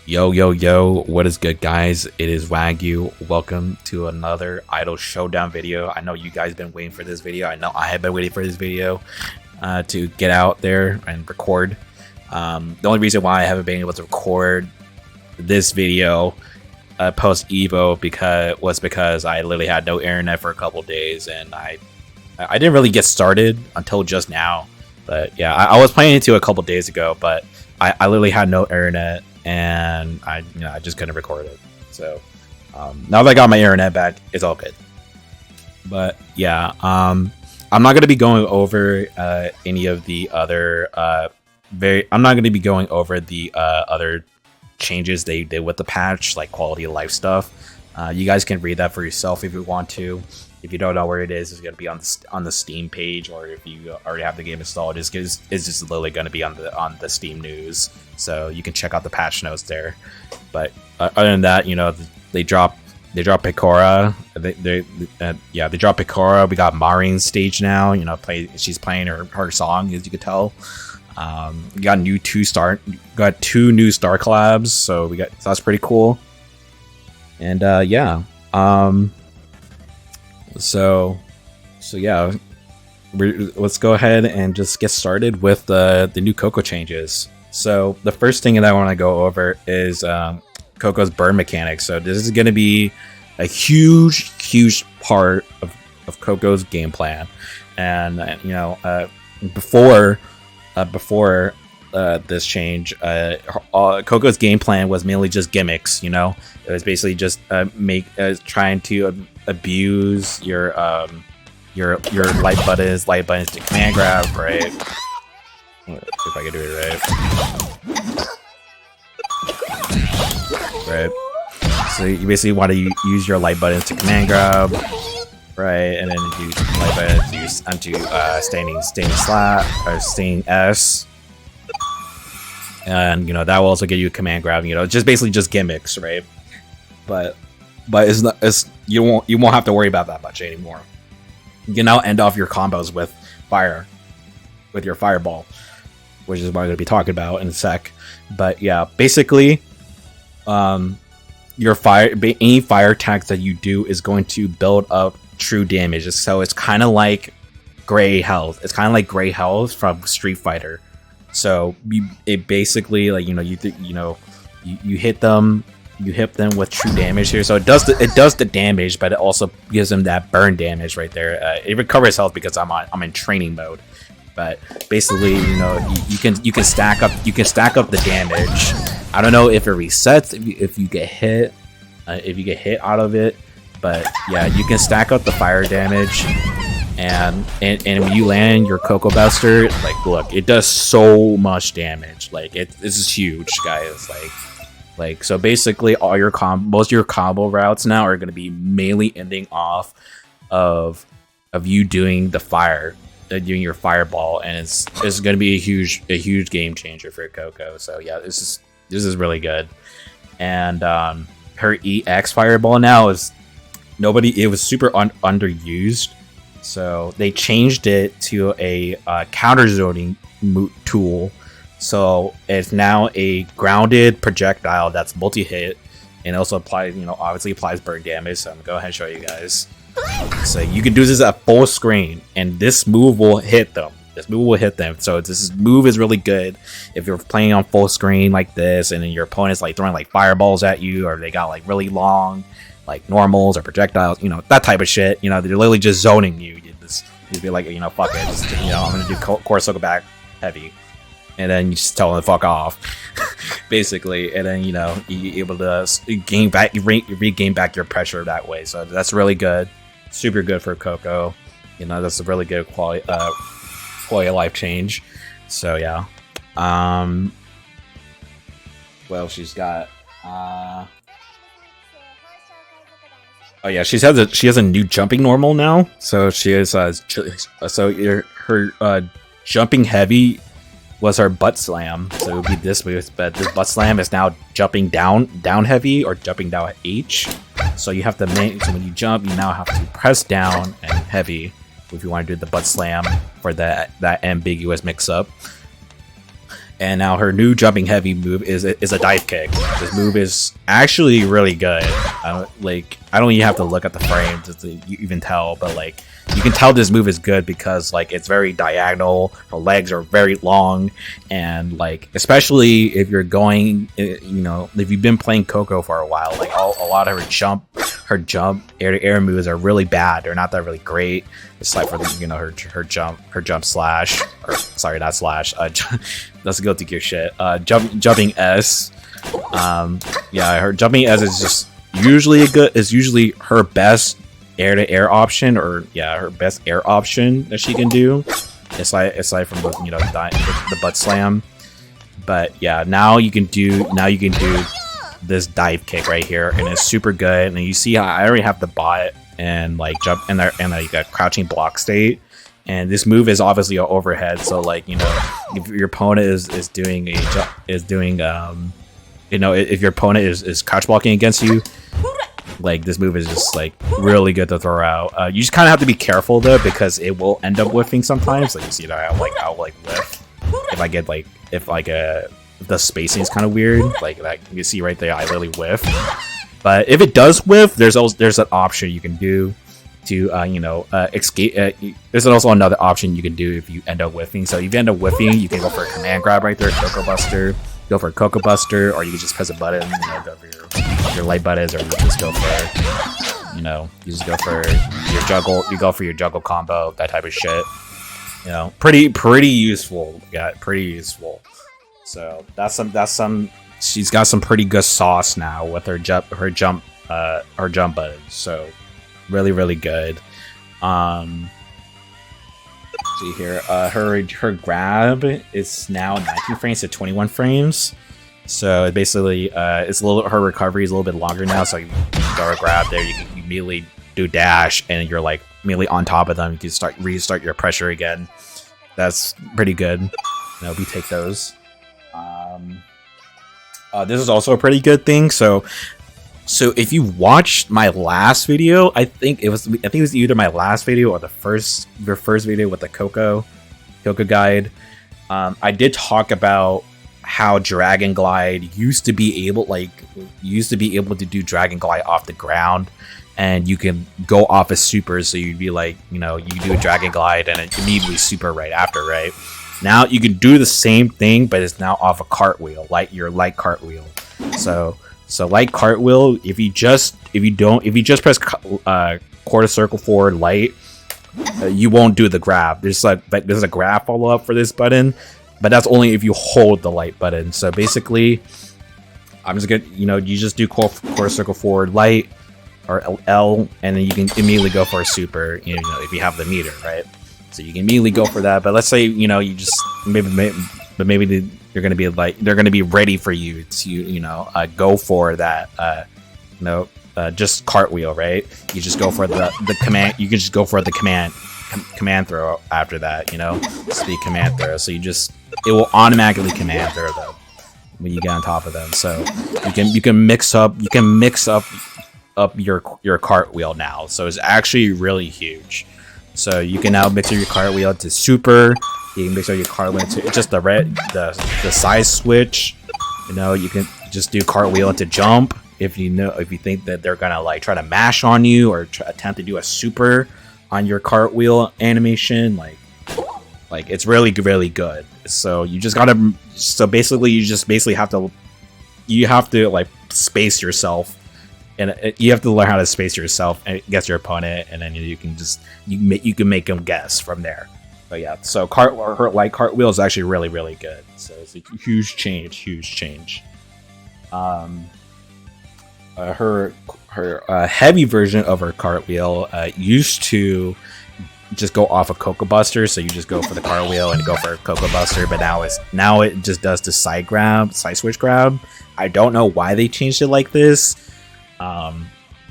Yo, yo, yo, what is good, guys? It is Wagyu. Welcome to another Idol Showdown video. I know you guys been waiting for this video. I know I have been waiting for this video to get out there and record. The only reason why I haven't been able to record this video post Evo because I literally had no internet for a couple days, and I didn't really get started until just now. But yeah, I was planning to a couple days ago, but I literally had no internet, and I just couldn't record it. So now that I got my internet back, it's all good. But yeah, I'm not gonna be going over any of the other I'm not gonna be going over the other changes they did with the patch, like quality of life stuff. You guys can read that for yourself if you want to. If you don't know where it is, it's gonna be on the Steam page, or if you already have the game installed, it's just literally gonna be on the Steam news, so you can check out the patch notes there. But other than that, they dropped Picora. They dropped Picora. We got Maureen's stage now. She's playing her song, as you could tell. We got two new star collabs, so that's pretty cool. And So yeah, let's go ahead and just get started with the new Coco changes. So the first thing that I want to go over is Coco's burn mechanics. So this is going to be a huge part of Coco's game plan. And before this change, Coco's game plan was mainly just gimmicks. It was basically just trying to abuse your light buttons to command grab, right? If I can do it right. So you basically want to use your light buttons to command grab, right? And then use light buttons to use onto standing slap or standing S. And that will also get you a command grab. Just basically just gimmicks, right? But you won't have to worry about that much anymore. You can now end off your combos with your fireball, which is what I'm going to be talking about in a sec. But yeah, basically, any fire attacks that you do is going to build up true damage. So it's kind of like gray health. It's kind of like gray health from Street Fighter. So it basically, like, you hit them. You hit them with true damage here, so it does the damage, but it also gives them that burn damage right there. It recovers health because I'm in training mode, but basically, you can stack up the damage. I don't know if it resets if you get hit out of it, but yeah, you can stack up the fire damage, and when you land your Coco Buster, like, look, it does so much damage. Like, this is huge, guys. Like, so basically most of your combo routes now are going to be mainly ending off of you doing doing your fireball, and it's going to be a huge game changer for Coco. So yeah, this is really good. And her EX fireball now it was super underused, so they changed it to a counter zoning tool. So it's now a grounded projectile that's multi-hit, and also obviously applies burn damage. So I'm gonna go ahead and show you guys. So you can do this at full screen, and this move will hit them. So this move is really good if you're playing on full screen like this, and then your opponent's like throwing like fireballs at you, or they got like really long like normals or projectiles, that type of shit. They're literally just zoning you. You'd be like, fuck it, I'm gonna do Corsoka back heavy. And then you just tell them to fuck off, basically. And then you're able to regain back your pressure that way. So that's really good, super good for Coco. That's a really good quality of life change. So yeah. Well, she's got. Oh yeah, she has a new jumping normal now. So she is her jumping heavy was her butt slam, so it would be this move, but this butt slam is now jumping down heavy, or jumping down H. So you have to so when you jump, you now have to press down and heavy if you want to do the butt slam for that ambiguous mix up. And now her new jumping heavy move is a dive kick. This move is actually really good. Like, I don't even have to look at the frames to even tell, but like, you can tell this move is good because like it's very diagonal. Her legs are very long, and like especially if you're going, you know, if you've been playing Coco for a while, like a lot of her jump air-to-air moves are really bad. They're not that really great. Aside from you know her jump slash, or sorry, not slash. Let's go to gear shit. Jumping S. Yeah, her jumping S is just usually her best air-to-air option, or yeah, her best air option that she can do. Aside from the, you know, the butt slam. But yeah, now you can do this dive kick right here, and it's super good. And you see how I already have the bot and like jump and like a crouching block state. And this move is obviously an overhead, so like, you know, if your opponent is doing you know, if your opponent is crouch blocking against you, like this move is just like really good to throw out. You just kind of have to be careful though, because it will end up whiffing sometimes. Like you see that I'll whiff if I get like if the spacing is kind of weird, like that you see right there. I literally whiff. But if it does whiff, there's an option you can do to escape. There's also another option you can do if you end up whiffing. So if you end up whiffing, you can go for a command grab right there, Coco Buster. Go for a Coco Buster, or you can just press a button, you know, go for your light buttons, or you just go for, you know, you just go for your juggle. You go for your juggle combo, that type of shit. You know, pretty useful. Yeah, pretty useful. So that's some. She's got some pretty good sauce now with her jump buttons. So really good. See here, her grab is now 19 frames to 21 frames. So basically, it's a little, her recovery is a little bit longer now. So you go to grab there, you can immediately do dash, and you're like immediately on top of them. You can restart your pressure again. That's pretty good. You know, we take those. This is also a pretty good thing. So if you watched my last video, I think it was either my last video or your first video with the Coco guide. I did talk about how Dragon Glide used to be able to do Dragon Glide off the ground, and you can go off a super. So you'd be like, you know, you do a Dragon Glide and it immediately super right after, right? Now you can do the same thing, but it's now off a cartwheel, like your light cartwheel. So light cartwheel, if you just press quarter circle forward light, you won't do the grab. There's a grab follow up for this button, but that's only if you hold the light button. So basically, I'm just gonna, you know, you just do quarter circle forward light or L, and then you can immediately go for a super. You know, if you have the meter, right? So you can immediately go for that. But let's say, you know, you just maybe you're gonna be like, they're gonna be ready for you to, you know, go for that, just cartwheel, right? You just go for the command. You can just go for the command throw after that, you know, speed command throw. So it will automatically command throw them when you get on top of them. So you can mix up your cartwheel now. So it's actually really huge. So you can now mix your cartwheel to super. You can mix up your cartwheel into just the size switch. You know, you can just do cartwheel into jump if you think that they're gonna like try to mash on you or attempt to do a super on your cartwheel animation. Like it's really good. So you just gotta. So basically, you have to like space yourself. And you have to learn how to space yourself against your opponent, and then you can make them guess from there. But yeah, so her light cartwheel is actually really good. So it's a huge change. Her heavy version of her cartwheel used to just go off a Coco Buster, so you just go for the cartwheel and go for a Coco Buster. But now it just does the side switch grab. I don't know why they changed it like this.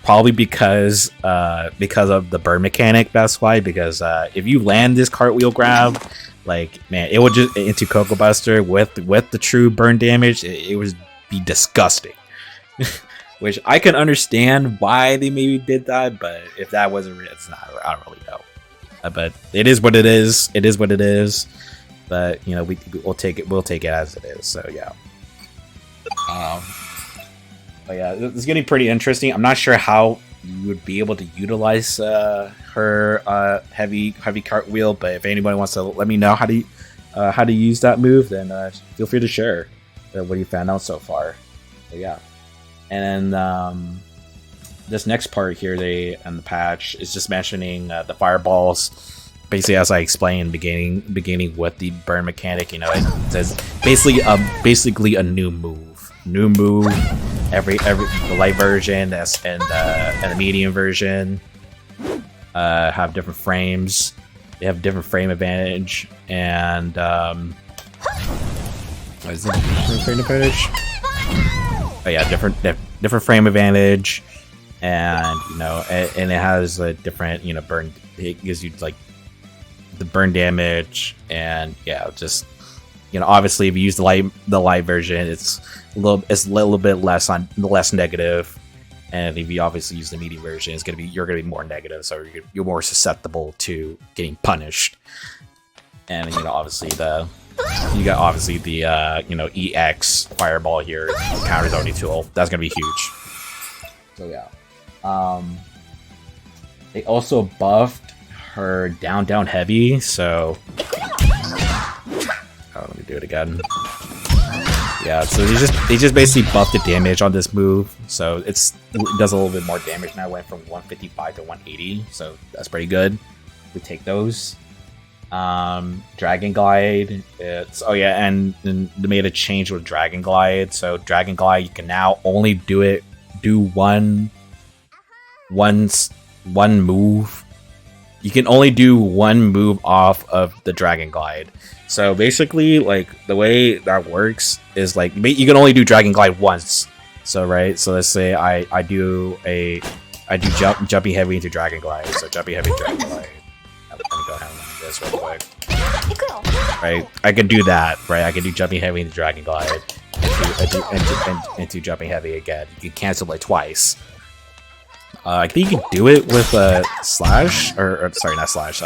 Probably because of the burn mechanic. That's why. Because if you land this cartwheel grab, like, man, it would just into Coco Buster with the true burn damage. It would be disgusting. Which I can understand why they maybe did that, but if that wasn't real, it's not. I don't really know. But it is what it is. It is what it is. but you know, we'll take it as it is. So yeah. But yeah, it's getting pretty interesting. I'm not sure how you would be able to utilize her heavy cartwheel, but if anybody wants to let me know how to use that move, then feel free to share what you found out so far. But yeah, and then this next part here, in the patch is just mentioning the fireballs. Basically, as I explained, beginning with the burn mechanic, you know, it says basically a new move. Every the light version and the medium version have different frames. They have different frame advantage, and what is it? Different frame advantage? Oh yeah, different frame advantage, and you know, and it has a different, you know, burn. It gives you like the burn damage, and yeah, just, you know, obviously if you use the light version, it's a little bit less negative, and if you obviously use the medium version, you're gonna be more negative, so you're more susceptible to getting punished. And you know, obviously the you know, EX fireball here, counter zoning tool, that's gonna be huge. So yeah, they also buffed her down heavy, so let me do it again. Yeah, so they just basically buffed the damage on this move, so it does a little bit more damage now. It went from 155 to 180, so that's pretty good. We take those. Dragon Glide. And they made a change with Dragon Glide. So Dragon Glide, you can now only do one move. You can only do one move off of the Dragon Glide. So basically, like, the way that works is like you can only do Dragon Glide once. So right, so let's say I do jumping heavy into Dragon Glide. So jumping heavy Dragon Glide. Let me go ahead and run this real quick. Right, I can do that. Right, I can do jumping heavy into Dragon Glide into jumping heavy again. You can cancel like twice. I think you can do it with slash, or sorry, not slash.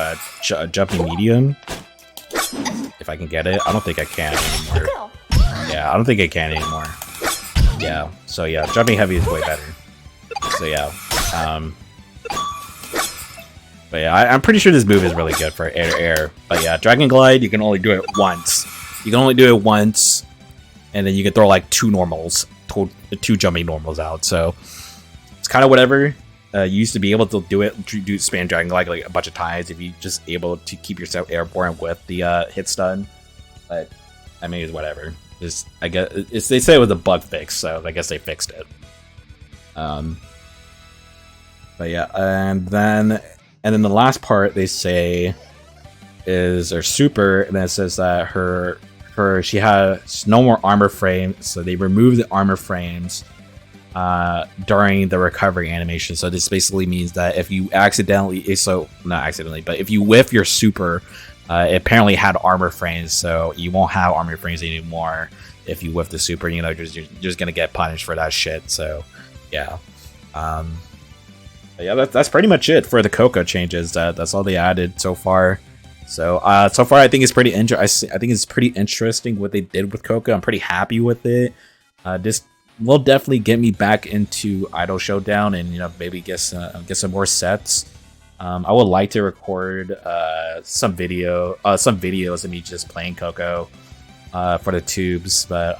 Jumping medium. If I can get it, I don't think I can anymore. Yeah, I don't think I can anymore. Yeah, so yeah, jumping heavy is way better. So yeah, but yeah, I'm pretty sure this move is really good for air. But yeah, Dragon Glide, you can only do it once. You can only do it once, and then you can throw like two jumping normals out. So it's kind of whatever. You used to be able to do spam Dragon Glide like a bunch of times if you just able to keep yourself airborne with the hit stun. But I mean, it's whatever. I guess they say it was a bug fix, so I guess they fixed it. But yeah, and then the last part they say is her super, and then it says that she has no more armor frames, so they removed the armor frames during the recovery animation. So this basically means that if you not accidentally, but if you whiff your super, it apparently had armor frames, so you won't have armor frames anymore if you whiff the super. You know, you're just gonna get punished for that shit. So yeah, yeah, that's pretty much it for the Coco changes. That's all they added so far. So so far I think it's pretty interesting what they did with Coco. I'm pretty happy with it. This will definitely get me back into Idol Showdown, and you know, maybe get some more sets. I would like to record some videos of me just playing Coco for the tubes, but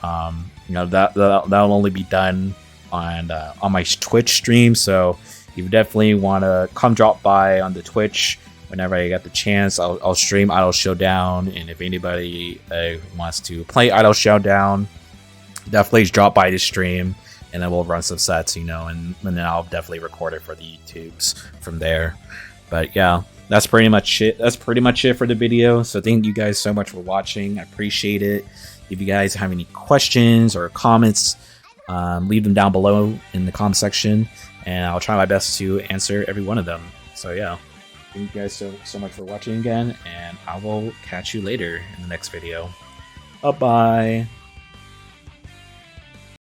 you know, that'll only be done on my Twitch stream. So you definitely want to come drop by on the Twitch whenever I get the chance. I'll stream Idol Showdown, and if anybody wants to play Idol Showdown, definitely drop by the stream, and then we'll run some sets, you know, and then I'll definitely record it for the YouTubes from there. But yeah, that's pretty much it. That's pretty much it for the video. So thank you guys so much for watching. I appreciate it. If you guys have any questions or comments, leave them down below in the comment section, and I'll try my best to answer every one of them. So yeah, thank you guys so much for watching again, and I will catch you later in the next video. Bye bye.